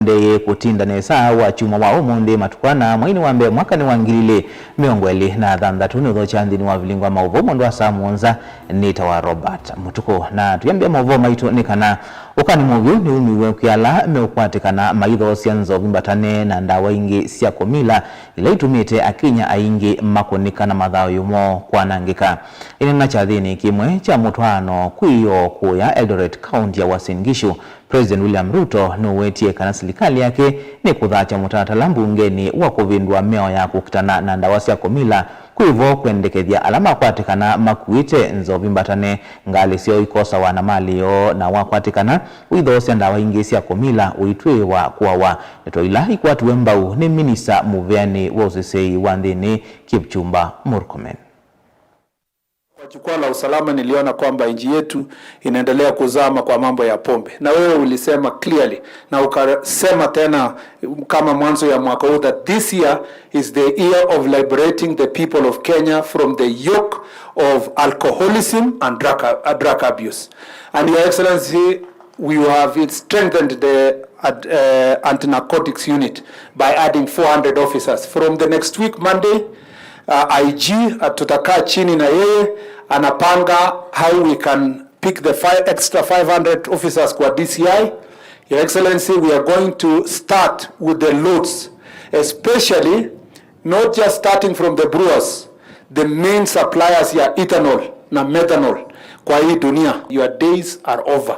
ndeye kutinda nesa wa chuma wa omunde matukwana mwaini wambe mwaka ni wangilile miongweli na dhandatu nutho chandini wa vilingwa mauvo mondo wa Samuonza nita wa Robert Mutuko na tuyambia mauvo maitu nikana ukani muvyu ni umiwe kuyala meukwatikana maitho sianzo vimbatane na ndawa ingi siya komila ila itumite akinya aingi makonika na madhao yumo kwa nangika. Ini na chadhini kimwe cha mutwano kuyo kuya Eldoret County ya Uasin Gishu. President William Ruto nuwetie kana serikali yake ni kudhacha mutatala mbungeni wa kuvindua meo ya kukitana na ndawa siya komila kuivo kuendekethia alama kwatikana makuite nzo vimbatane ngali sio ikosa wana malio na wakwatikana uithosia ndawa ingi siya komila uitwewa kuwawa netoila ikwatu wembau ni minisa muveani wa usisei wa nthini Kipchumba Murkomen. Kwa jukwaa la usalama niliona kwamba nchi yetu inaendelea kuzama kwa mambo ya pombe. Na wewe ulisema clearly na ukasema tena kama mwanzo ya mwaka huu that this year is the year of liberating the people of Kenya from the yoke of alcoholism and drug abuse. And Your Excellency, we have strengthened the anti-narcotics unit by adding 400 officers. From the next week, Monday, IG tutakaa chini na yeye anapanga how we can pick the extra 500 officers kwa DCI. Your Excellency, we are going to start with the loads, especially not just starting from the brewers, the main suppliers ya ethanol na methanol kwa hii dunia. Your days are over.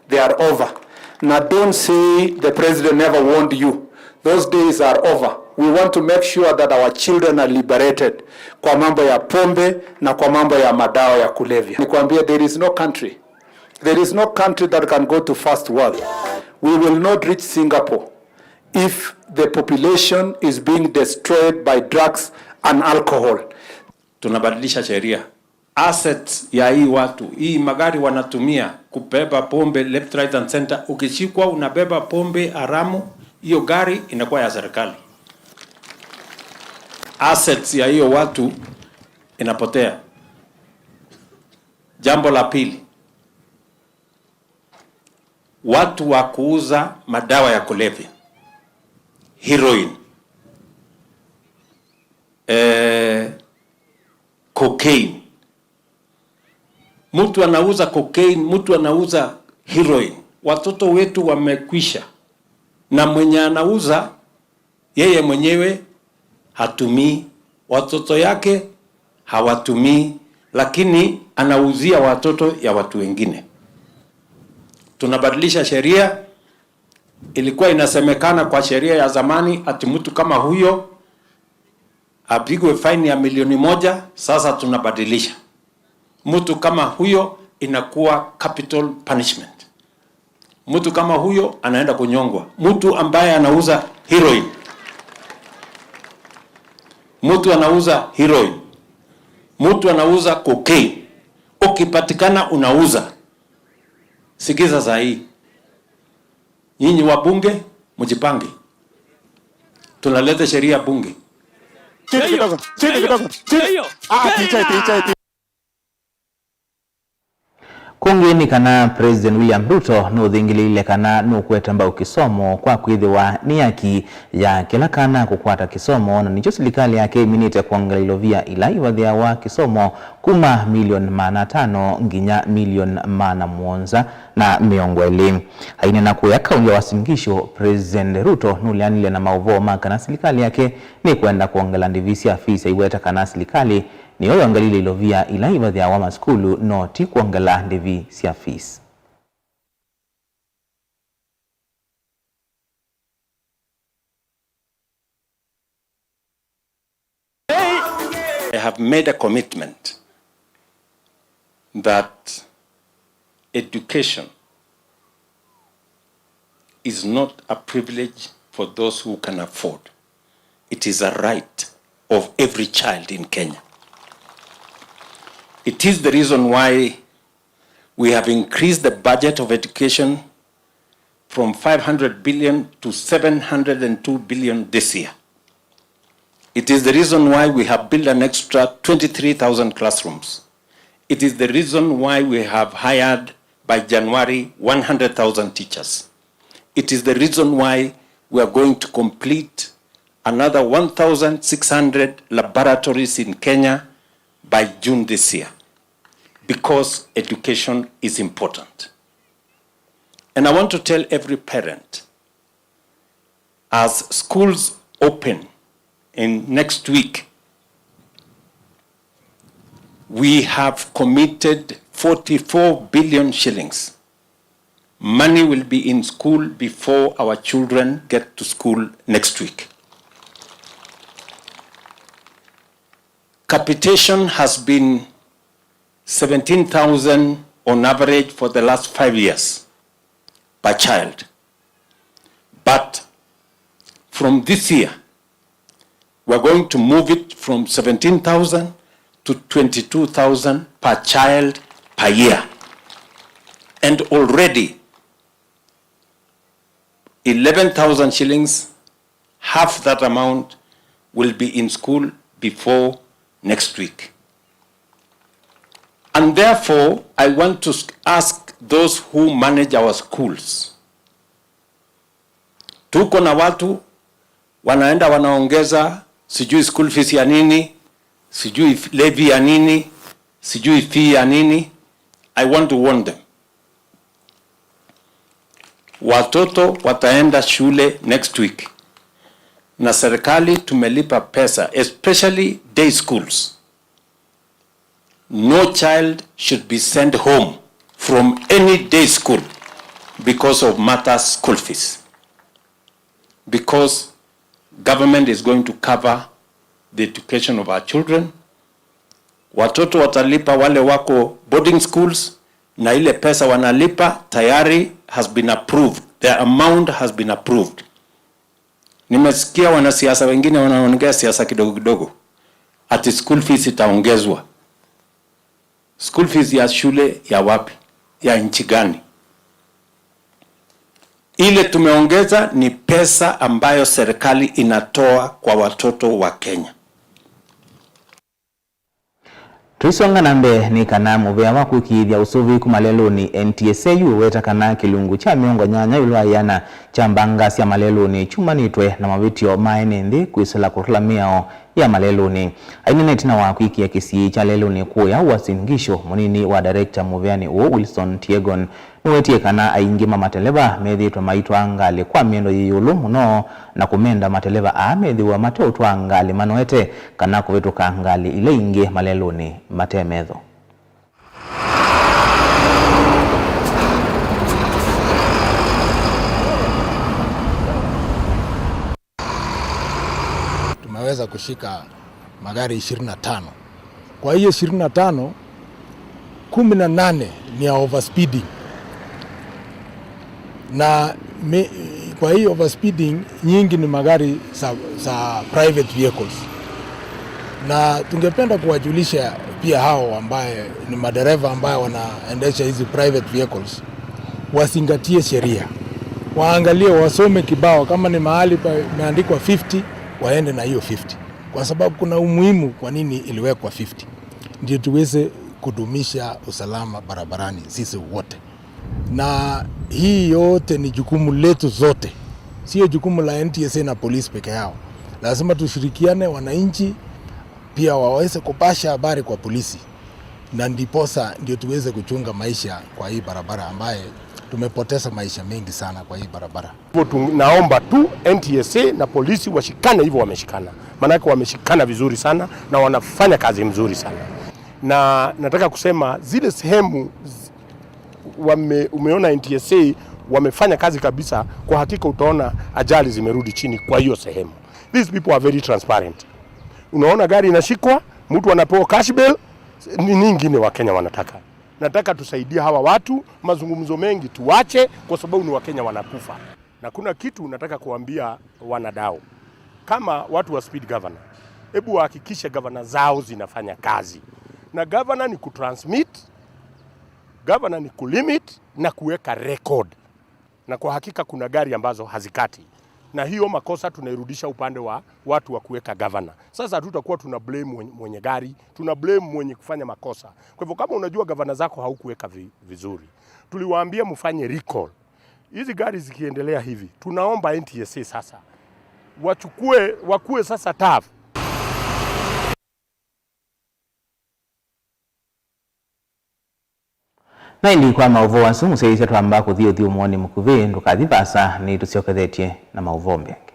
They are over. Now don't say the president never warned you. Those days are over. We want to make sure that our children are liberated kwa mambo ya pombe na kwa mambo ya madawa ya kulevya. Nikwambia, there is no country that can go to first world. We will not reach Singapore if the population is being destroyed by drugs and alcohol. Tunabadilisha sheria. Assets ya hii watu, hii magari wanatumia kubeba pombe left, right and center. Ukishikwa unabeba pombe haramu, hiyo gari inakuwa ya serikali. Assets ya hiyo watu inapotea. Jambo la pili, watu wa kuuza madawa ya kulevya, heroin, cocaine. Mtu anauza cocaine, mtu anauza heroin. Watoto wetu wamekwisha. Na mwenye anauza yeye mwenyewe hatumii, watoto yake hawatumii, lakini anauzia watoto ya watu wengine. Tunabadilisha sheria. Ilikuwa inasemekana kwa sheria ya zamani ati mtu kama huyo apigwe faini ya $1,000,000. Sasa tunabadilisha. Mtu kama huyo inakuwa capital punishment. Mtu kama huyo anaenda kunyongwa. Mtu ambaye anauza heroin, mtu anauza heroin, mtu anauza cocaine, ukipatikana unauza, sikiza saa hii, nyinyi wabunge mjipange, tunaleta sheria bunge. Kungeni kana President William Ruto nuthingilile kana nukwetamba ukisomo kwa kwithiwa ni haki ya kila kana kukwata kisomo na nicho serikali yake iminite kuangalilovia ila iwathia wa kisomo kuma $500,000 nginya $700,000 na miongweli. Haine na kuya kaunti ya Uasin Gishu, President Ruto nulianile na mauvo makana serikali yake ni kwenda kuangala ndivisi afisa iweta kana serikali ni oyo angalile ilovia ila iwathia wa maskulu no ti kuangala ndivi sia fees. I have made a commitment that education is not a privilege for those who can afford. It is a right of every child in Kenya. It is the reason why we have increased the budget of education from 500 billion to 702 billion this year. It is the reason why we have built an extra 23,000 classrooms. It is the reason why we have hired by January 100,000 teachers. It is the reason why we are going to complete another 1,600 laboratories in Kenya by June this year, because education is important. And I want to tell every parent, as schools open in next week, we have committed 44 billion shillings. Money will be in school before our children get to school next week. Capitation has been 17,000 on average for the last 5 years per child. But from this year, we're going to move it from 17,000 to 22,000 per child per year. And already 11,000 shillings, half that amount, will be in school before next week. And therefore, I want to ask those who manage our schools. Tuko na watu wanaenda wanaongeza sijui school fees ya nini, sijui levy ya nini, sijui fee ya nini. I want to warn them. Watoto wataenda shule next week. Na serikali tumelipa pesa, especially day schools. No child should be sent home from any day school because of matters school fees. Because government is going to cover the education of our children. Watoto watalipa wale wako boarding schools, na ile pesa wanalipa tayari has been approved. The amount has been approved. Nimesikia wanasiasa wengine wanaongea siasa kidogo kidogo, ati school fees itaongezwa. School fees ya shule ya wapi? Ya nchi gani? Ile tumeongeza ni pesa ambayo serikali inatoa kwa watoto wa Kenya. Tuisonga nambe ni kana muvea wa kukithia usuvi kumalelo ni NTSA weta kana kilungu cha miongo nyanya yulwa yana chambanga sia malelo ni chumanitwe na mavitio maenendi kuisela kurulamiao ya malelo ni ainene tina wa kuikia kisi cha lelo ni kuya wasingisho munini wa director muveani uo Wilson Tiegon nuwetie kana aingima mateleba medhitwa maitwa ngali kwa miendo yiyulu muno na kumenda mateleba medhiwa mateutwa ngali manoete kana kuvituka ngali ile inge malelo ni matemedho. Tumeweza kushika magari 25. Kwa hiyo 25, 18 ni ya overspeeding. Na kwa hiyo overspeeding nyingi ni magari za private vehicles. Na tungependa kuwajulisha pia hao ambaye ni madereva ambaye wanaendesha hizi private vehicles wazingatie sheria. Waangalie, wasome kibao, kama ni mahali imeandikwa 50 waende na hiyo 50. Kwa sababu kuna umuhimu kwa nini iliwekwa 50. Ndio tuweze kudumisha usalama barabarani sisi wote. Na hii yote ni jukumu letu zote. Sio jukumu la NTSA na polisi peke yao. Lazima tushirikiane, wananchi pia waweze kupasha habari kwa polisi. Na ndiposa ndio tuweze kuchunga maisha kwa hii barabara ambaye tumepoteza maisha mengi sana kwa hii barabara. Naomba tu NTSA na polisi washikane hivyo wameshikana. Maanake wameshikana vizuri sana na wanafanya kazi mzuri sana. Na nataka kusema zile sehemu umeona NTSA wamefanya kazi kabisa, kwa hakika utaona ajali zimerudi chini kwa hiyo sehemu. These people are very transparent. Unaona gari inashikwa, mtu anapewa cash bail, ni nyingine wa Kenya wanataka. Nataka tusaidie hawa watu, mazungumzo mengi tuache kwa sababu ni wa Kenya wanakufa. Na kuna kitu nataka kuambia wanadau. Kama watu wa speed governor, hebu wahakikishe governor zao zinafanya kazi. Na governor ni kutransmit, governor ni kulimit na kuweka record. Na kwa hakika kuna gari ambazo hazikati. Na hiyo makosa tunairudisha upande wa watu wa kuweka governor. Sasa hatutakuwa tuna blame mwenye gari, tuna blame mwenye kufanya makosa. Kwa hivyo kama unajua governor zako haukuweka vizuri, tuliwaambia mfanye recall. hizi gari zikiendelea hivi, tunaomba NTSA sasa wakuwe sasa tough. Na ilikuwa mauvo wasu museisya twamba kuthio muoni mukuvi ndukathithasa ni tusiokethetie na mauvo mengi.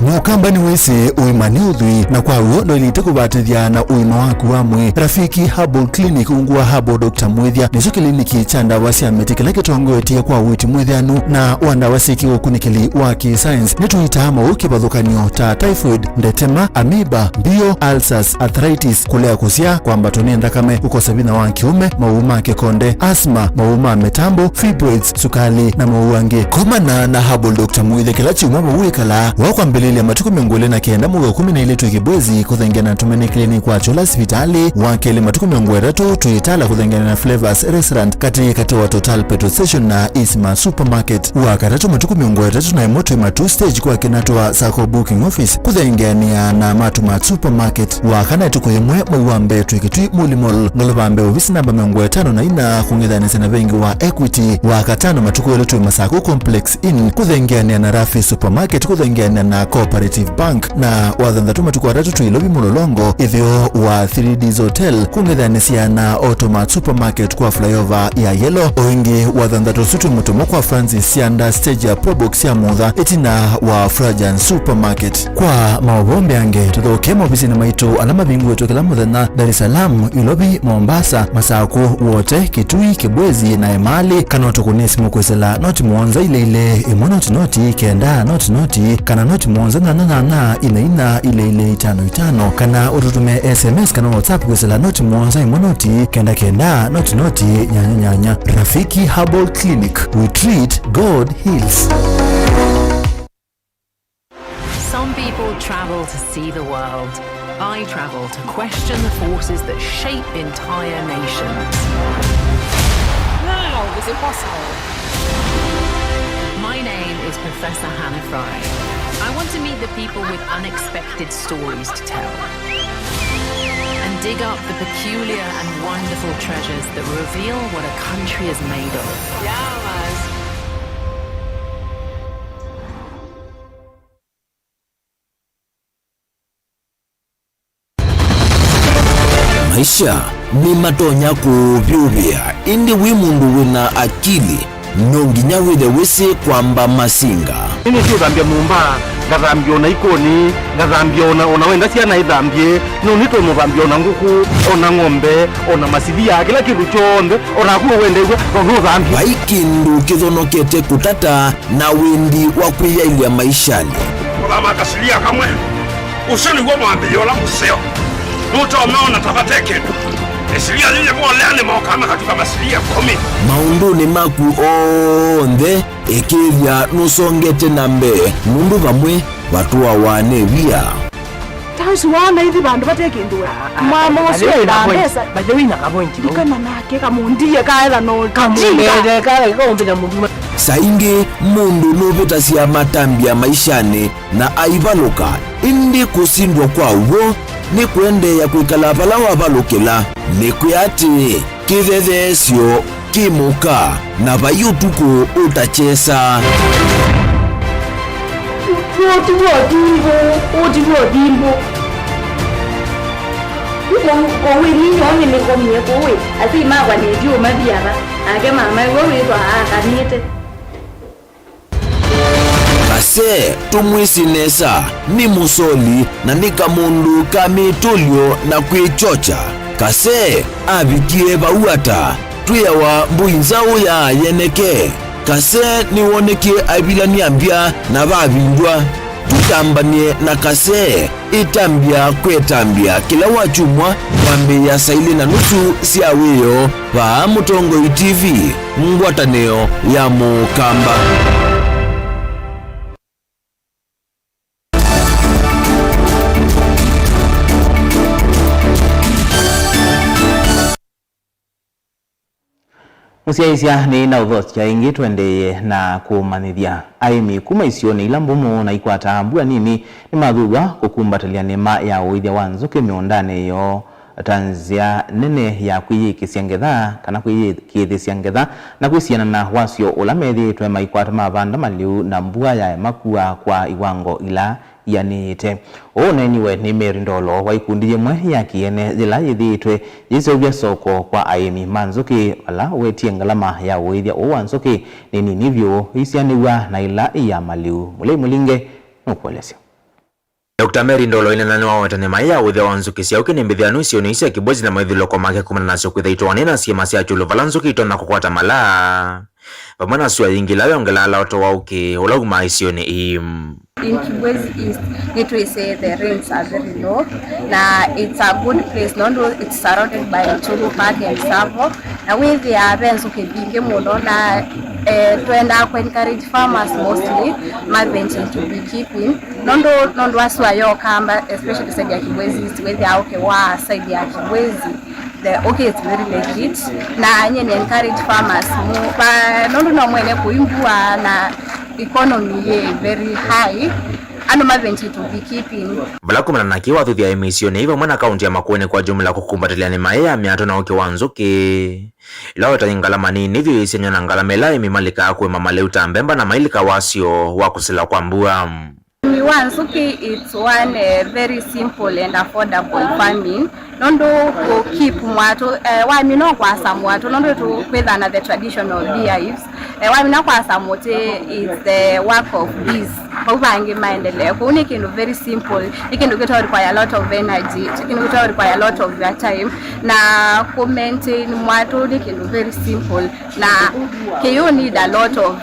Mukamba ni wese uimani udhui na kwa uo ndo ilite kubatithia na uima waku wamwe. Rafiki Herbal Clinic ungua Herbal Dr. Mwithia niso kliniki cha ndawa cia miti kila kitongoetie kwa witi mwithianu na wandawa siki ukunikili wa ki-science nituita mauki bathukanio ta typhoid, ndetema, amoeba, bio, ulcers, arthritis, kulea kusia, kwambatoni thakame, ukosa vina wa kiume, mauma kikonde, asthma, mauma metambo, fibroids, sukali na mauange. Komana na Herbal Dr. Mwithia kila chiuma mawikala wakwa mbele ya matuku miongole na kenda mwaka 12 ikibwezi kuthengana na Tumeni Clinic kwa chola hospitali wakele matuku miongole tuitala kuthengana na Flavors Restaurant kati wa Total Petrol Station na Isma Supermarket wakatatu matuku miongole na Emoto Matu Stage kwa kinatoa Sako Booking Office kuthengania na Matuma Supermarket wakana tukuyemwe mwiwambe tuikitui Mulimol ngolobambe ofisi namba miongole 5 na ina kungedhanisa na vengi wa Equity wakatano matuku yoletu Masako Complex Inn kuthengania na Rafi Supermarket kuthengania na Cooperative Bank na wathanthatu matuku watatu tuilobi Mulolongo ithio wa 3D's Hotel kungedhanisia na Automat Supermarket kwa flyover ya Yellow oingi wathanthatu sutu mutumo kwa Francis Sianda stage ya Probox ya Mutha itina wa Frajan Supermarket. Kwa maobombe ange tuthoke mobisi na maitu alama bingu wetu kila muthenya Dar es Salaam, Ilobi, Mombasa, Masako wote Kitui, Kibwezi na Emali kana tukunesi mukwesela noti muonza ile imonoti kenda noti kana noti muonza na ina ile 55 kana ututume SMS kana WhatsApp kwesela noti muonza imonoti kenda noti nyanya. Rafiki Herbal Clinic, we treat, God heals. Some people travel to see the world. I travel to question the forces that shape entire nations. How is it possible? My name is Professor Hannah Fry. I want to meet the people with unexpected stories to tell and dig up the peculiar and wonderful treasures that reveal what a country is made of. Maisha ni matonya kuvyuvya indi wimundu wina akili nonginya withe wisi kwamba masinga Nini sio dhambia mumba ngathambia ona ikoni ngathambia ona wenda ciana ithambie no nito muthambia ona nguku ona ng'ombe ona masithia kila kindu chonde ona kuo wende no thambia vaikindu kithonokete kutata na windi wa kwiyailia maishani Kama kasilia kamwe usoni gwa mwambia ola museo Nuto umeona tabateke Esilia lile kwa leane maokama katika masilia 10 maunduni maku onthe ikithia nusongete na mbe mundu vamwe watu wawane via Tausi wana hivi bandu bateke ndura. Mama oswe ndambesa. Bajewina kapointi. Dikana nake kamundiye kaela no kamundele kale kaombela mundu. saingi mundu nuvitasia matambia maishani na aivaluka indi kusindwa kwa uwo ni kuendeya kuikala vala wavalukila ni kuyati kithethesyo kimuka na vayutuku utachesa Otimbo. Kowe ni nyoni ni komye kowe. Ati mawa ni dio mabiara. Age mama wewe ndo akanite. kase tumwisinesa ni musoli na nika mundu kamitulyo na kwichocha kase avikie vauata tuyawa mbuinzau ya yeneke kase niwonekie avilaniambia na vavindwa tutambanie na kase itambia kwetambia kila wachumwa wambe ya saili na nusu siawiyo va Mutongoi TV ngwataneo ya Mukamba. Musiaisia ni na udhosi ya ingi tuendeye na kumanithia aimi kuma isioni ila mbumu na ikwata ambua nini ni madhuga kukumbatalya nema ya uithia wa nzuki miondane yo tanzia nene ya kwiyikisya ngetha kana kwiyikithisya ngetha na kwisiana na wasio ulamethi twema ikwata mavanda maliu na mbua ya makua kwa iwango ila yanite oneniwe ni Mary Ndolo wa ikundi yemwe ya kiene zila yithitwe yiseuvya soko kwa aimi manzuki ala wetie ngalama ya uithia uwanzuki nini nivyo isianiwa na ila ya maliu mulei mulinge nukwelesya. Dr. Mary Ndolo inananiwa watanema ya uithia wanzuki siya uki nimbithianu isioni isi ya kibozi na maithiloko make kumana nasyo kwithaitwa wanena siyema siya chulu valanzuki itona kukwata malaa pamwe nasyo yingila yongelala oto wa uki ulauma isioni im. In Kibwezi East, it will say the rains are very low. Now it's a good place. Nondo it's surrounded by Chulu Park and Savo. Now we the rains okay big mono na to encourage farmers mostly marketing to be keeping. Nondo waswa yo kamba especially side ya Kibwezi East where they are okay wa side ya Kibwezi. Okay, it's very legit. Na nye ni encourage farmers mu pa nondo na mwene kuimbua na economy ye very high ano maventi to be keeping balakumana na kiwa thuthia emisioni hivyo mwana kaunti ya Makueni kwa jumla kukumbatilia ni mae ya miato na uki wanzuki lao tanyingala manini hivyo isienyo na ngalamela imimalika akwe mamaleuta mbemba na mailika wasio wakusila kwa mbua. Wanzuki it's one very simple and affordable farming. Nondo to keep mwato wa mino kwa samwato nondo to kwetha na the traditional beehives wa mino kwa samote is the work of bees uvange maendeleo kuni kindu very simple ikindu kita require a lot of energy ikindu kita require a lot of your time na ku maintain mwato ni kindu very simple na you need a lot of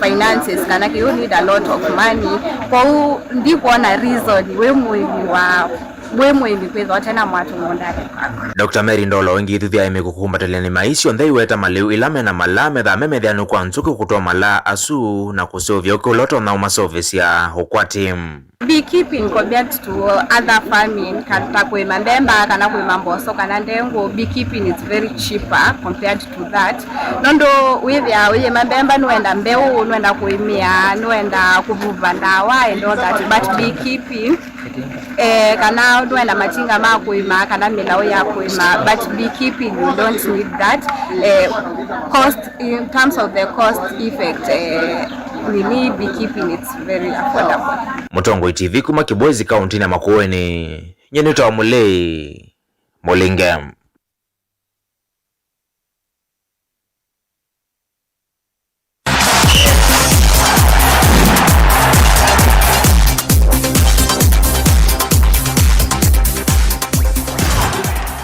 finances kana you need a lot of money kwa ndipo na reason we mwini wa mwemwe kwetha tena mwatu mondake. Dr. Mary Ndolo wengi thuthia ime kukumbatilia ni maisio ndai weta maliu ilame na malame tha memethia kwa nzuki kutoa mala asu na kusovya ukiuloto na umaservice ya ukwati. Beekeeping compared to other farming kata kwema mbemba kana kwema mboso kana ndengo, beekeeping is very cheaper compared to that. Nondo withia mambemba nuenda mbeu nuenda kuimia nuenda kuvuva ndawa and all that, but beekeeping kana nuenda machinga ma kuima kana milao ya kuima, but beekeeping you don't need that. Cost in terms of the cost effect we need beekeeping, it's very affordable. Mutongo TV kuma Kibwezi kaunti na Makueni nyeneta wa mulei Mulingam.